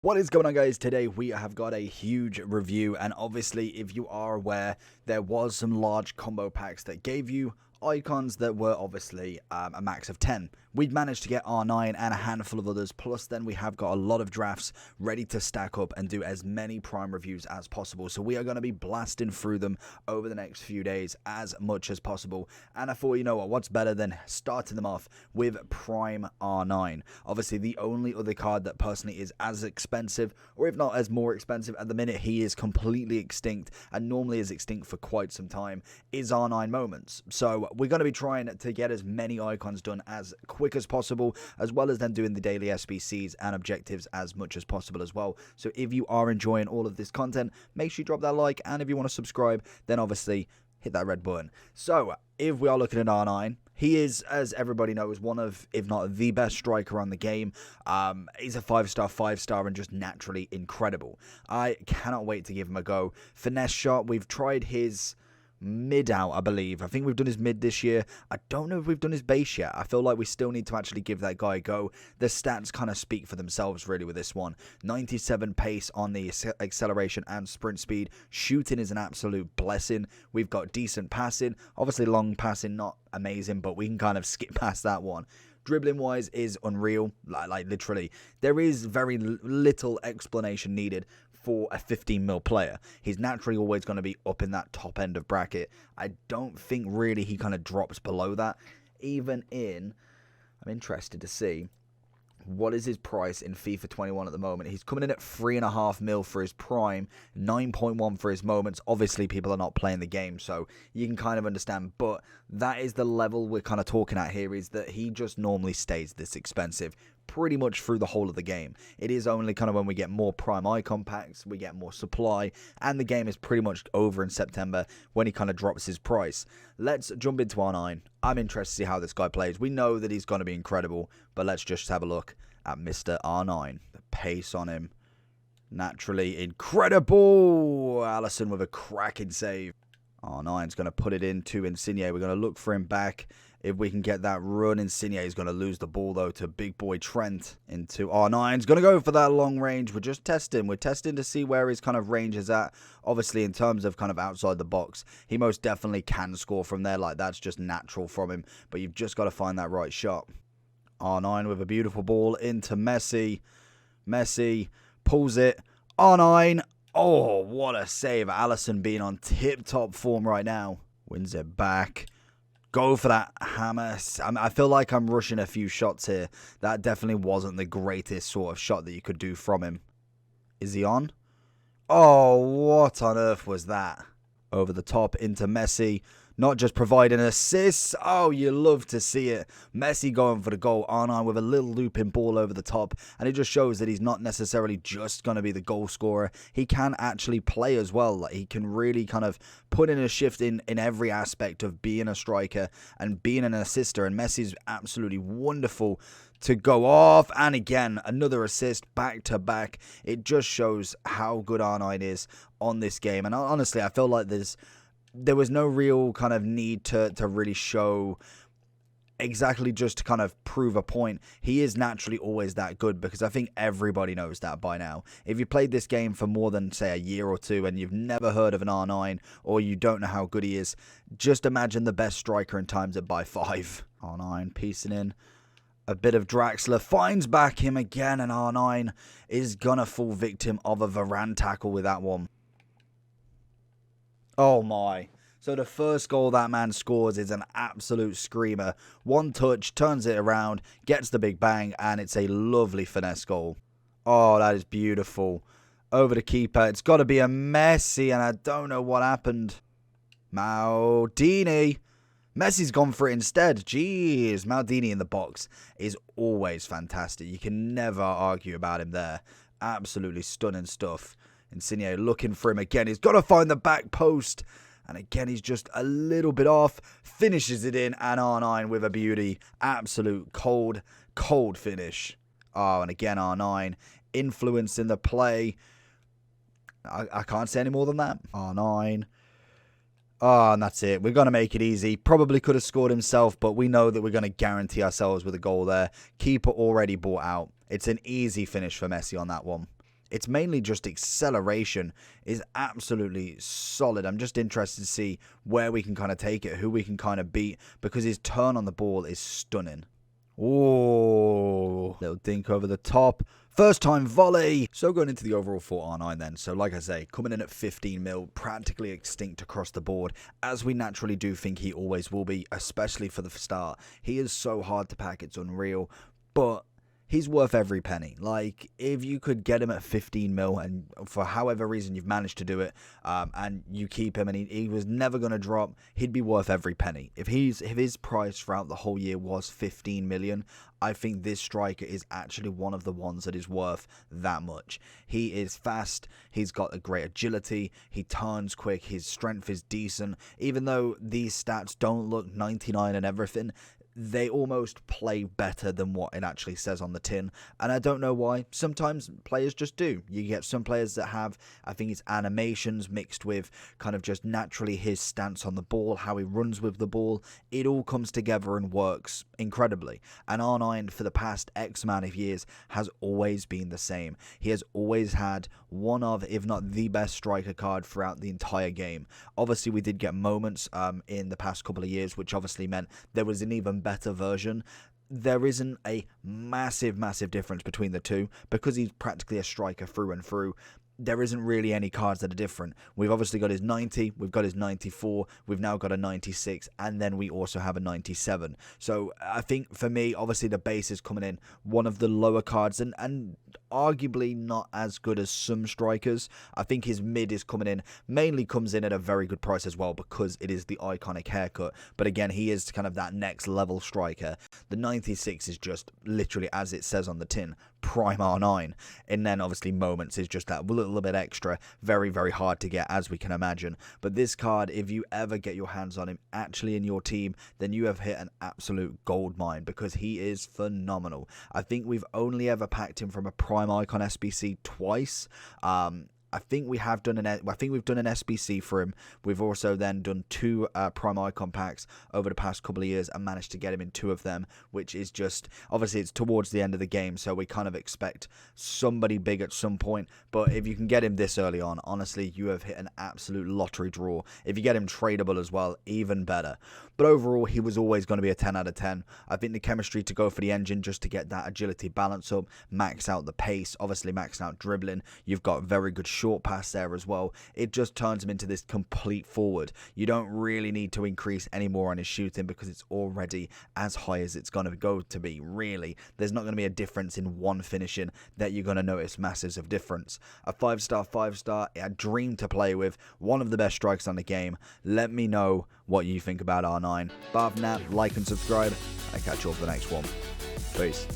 What is going on, guys? Today we have got a huge review, and obviously if you are aware, there was some large combo packs that gave you icons that were obviously a max of 10. We'd managed to get R9 and a handful of others, plus then we have got a lot of drafts ready to stack up and do as many prime reviews as possible. So we are going to be blasting through them over the next few days as much as possible. And I thought, you know what's better than starting them off with prime R9. Obviously the only other card that personally is as expensive, or if not as more expensive at the minute, he is completely extinct and normally is extinct for quite some time, is R9 Moments. So we're going to be trying to get as many icons done as quick as possible, as well as then doing the daily SBCs and objectives as much as possible as well. So if you are enjoying all of this content, make sure you drop that like, and if you want to subscribe, then obviously hit that red button. So if we are looking at R9, he is, as everybody knows, one of, if not the best striker on the game. He's a 5-star, and just naturally incredible. I cannot wait to give him a go. Finesse shot, we've tried his mid out, I believe. I think we've done his mid this year. I don't know if we've done his base yet. I feel like we still need to actually give that guy a go. The stats kind of speak for themselves really with this one. 97 pace on the acceleration and sprint speed. Shooting is an absolute blessing. We've got decent passing. Obviously long passing, not amazing, but we can kind of skip past that one. Dribbling wise is unreal, like literally. There is very little explanation needed for a 15 mil player. He's naturally always going to be up in that top end of bracket. I don't think really he kind of drops below that. Even in, I'm interested to see, what is his price in FIFA 21 at the moment? He's coming in at 3.5 mil for his prime, 9.1 for his moments. Obviously, people are not playing the game, so you can kind of understand. But that is the level we're kind of talking at here, is that he just normally stays this expensive pretty much through the whole of the game. It is only kind of when we get more prime icon packs, we get more supply, and the game is pretty much over in September when he kind of drops his price. Let's jump into R9. I'm interested to see how this guy plays. We know that he's going to be incredible, but let's just have a look at Mr. R9. The pace on him, naturally incredible. Allison with a cracking save. R9's going to put it into Insigne. We're going to look for him back. If we can get that run, Insigne is going to lose the ball, though, to big boy Trent. Into R9's going to go for that long range. We're just testing. We're testing to see where his kind of range is at. Obviously, in terms of kind of outside the box, he most definitely can score from there. Like, that's just natural from him. But you've just got to find that right shot. R9 with a beautiful ball into Messi. Messi pulls it. R9. Oh, what a save. Allison being on tip-top form right now. Wins it back. Go for that hammer. I feel like I'm rushing a few shots here. That definitely wasn't the greatest sort of shot that you could do from him. Is he on? Oh, what on earth was that? Over the top into Messi. Not just providing assists. Oh, you love to see it. Messi going for the goal. R9 with a little looping ball over the top. And it just shows that he's not necessarily just going to be the goal scorer. He can actually play as well. Like, he can really kind of put in a shift in every aspect of being a striker and being an assister. And Messi's absolutely wonderful to go off. And again, another assist back to back. It just shows how good R9 is on this game. And honestly, I feel like there was no real kind of need to really show exactly just to kind of prove a point. He is naturally always that good, because I think everybody knows that by now. If you played this game for more than, say, a year or two and you've never heard of an R9, or you don't know how good he is, just imagine the best striker and times it by 5. R9 piecing in. A bit of Draxler, finds back him again, and R9 is gonna fall victim of a Varane tackle with that one. Oh my. So the first goal that man scores is an absolute screamer. One touch, turns it around, gets the big bang, and it's a lovely finesse goal. Oh, that is beautiful. Over the keeper. It's got to be a Messi, and I don't know what happened. Maldini. Messi's gone for it instead. Jeez, Maldini in the box is always fantastic. You can never argue about him there. Absolutely stunning stuff. Insigne looking for him again. He's got to find the back post. And again, he's just a little bit off. Finishes it in. And R9 with a beauty. Absolute cold finish. Oh, and again, R9 influencing the play. I can't say any more than that. R9. Oh, and that's it. We're going to make it easy. Probably could have scored himself, but we know that we're going to guarantee ourselves with a goal there. Keeper already bought out. It's an easy finish for Messi on that one. It's mainly just acceleration is absolutely solid. I'm just interested to see where we can kind of take it, who we can kind of beat, because his turn on the ball is stunning. Oh, little dink over the top. First time volley. So going into the overall for R9 then. So like I say, coming in at 15 mil, practically extinct across the board, as we naturally do think he always will be, especially for the start. He is so hard to pack, it's unreal. But he's worth every penny. Like, if you could get him at 15 mil, and for however reason you've managed to do it, and you keep him, and he was never going to drop, he'd be worth every penny. If his price throughout the whole year was 15 million, I think this striker is actually one of the ones that is worth that much. He is fast, he's got a great agility, he turns quick, his strength is decent. Even though these stats don't look 99 and everything, they almost play better than what it actually says on the tin, and I don't know why. Sometimes players just do. You get some players that have, I think it's animations mixed with kind of just naturally his stance on the ball, how he runs with the ball. It all comes together and works incredibly. And R9 for the past X amount of years has always been the same. He has always had one of, if not the best striker card throughout the entire game. Obviously we did get moments in the past couple of years, which obviously meant there was an even better version. There isn't a massive difference between the two, because he's practically a striker through and through. There isn't really any cards that are different. We've obviously got his 90, we've got his 94, we've now got a 96, and then we also have a 97. So I think for me, obviously the base is coming in one of the lower cards, and arguably not as good as some strikers. I think his mid is coming in, mainly comes in at a very good price as well, because it is the iconic haircut. But again, he is kind of that next level striker. The 96 is just literally, as it says on the tin, prime R9, and then obviously moments is just that little bit extra, very hard to get, as we can imagine. But this card, if you ever get your hands on him actually in your team, then you have hit an absolute gold mine, because he is phenomenal. I think we've only ever packed him from a prime icon SBC twice. I think we've done an SBC for him. We've also then done 2 Prime Icon packs over the past couple of years and managed to get him in 2 of them, which is just, obviously it's towards the end of the game, so we kind of expect somebody big at some point. But if you can get him this early on, honestly, you have hit an absolute lottery draw. If you get him tradable as well, even better. But overall, he was always going to be a 10 out of 10. I think the chemistry to go for the engine, just to get that agility balance up, max out the pace, obviously max out dribbling. You've got very good short pass there as well. It just turns him into this complete forward. You don't really need to increase any more on his shooting, because it's already as high as it's going to go to be. Really, there's not going to be a difference in one finishing that you're going to notice masses of difference. A 5-star, a dream to play with, one of the best strikers on the game. Let me know what you think about R9. But other than that, like and subscribe, and I'll catch you all for the next one. Peace.